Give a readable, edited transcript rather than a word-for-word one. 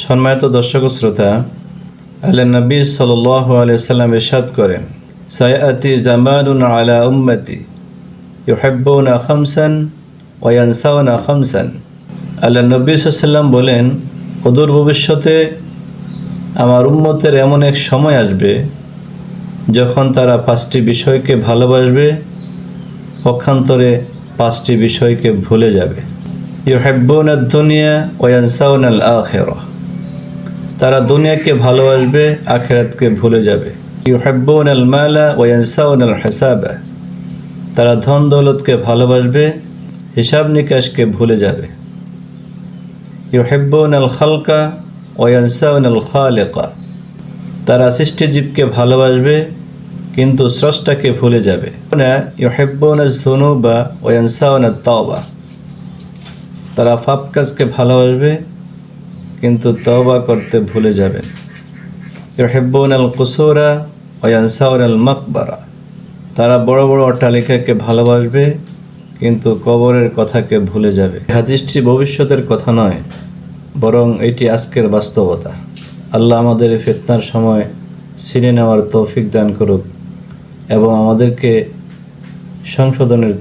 সম্মানিত দর্শক ও শ্রোতা, আল্লাহ নবী সাল্লাল্লাহু আলাইহি সাল্লাম ইরশাদ করেন, সায়াতি জামানুন আলা উম্মতি ইউহিব্বুনা খামসান ওয়া ইয়ানসাউনা খামসান। আল্লাহ নবী সাল্লাল্লাহু আলাইহি সাল্লাম বলেন, অদূর ভবিষ্যতে আমার উম্মতের এমন এক সময় আসবে যখন তারা 5টি বিষয়কে ভালোবাসবে, পক্ষান্তরে 5টি বিষয়কে ভুলে যাবে। ইউহিব্বুনা দুনিয়া ওয়া ইয়ানসাউনা আল আখিরাহ। তারা দুনিয়াকে ভালোবাসবে, আখিরাতকে ভুলে যাবে। ইউহিব্বুনা আল মালা ওয়া ইয়ানসাউনা আল হিসাবা। তারা ধন দৌলতকে ভালোবাসবে, হিসাব নিকাশকে ভুলে যাবে। ইউহিব্বুনা আল খালকা ওয়া ইয়ানসাউনা আল খালিকা। তারা সৃষ্টিজীবকে ভালোবাসবে কিন্তু স্রষ্টাকে ভুলে যাবে। ইউহিব্বুনা আয-যুনুবা ওয়া ইয়ানসাউনা আত-তাওবা। তারা পাপ কাজকে ভালোবাসবে কিন্তু তওবা করতে ভুলে যাবেন। ইউহিব্বুনা আল-কুসুরা ওয়া ইয়ানসাউনা আল-মাকবারা। তারা বড় বড় অট্টালিকাকে ভালোবাসবে কিন্তু কবরের কথাকে ভুলে যাবে। হাদিসটি ভবিষ্যতের কথা নয়, বরং এটি আজকের বাস্তবতা। আল্লাহ আমাদের এই ফিতনার সময় চিনে নেওয়ার তৌফিক দান করুক এবং আমাদেরকে সংশোধনের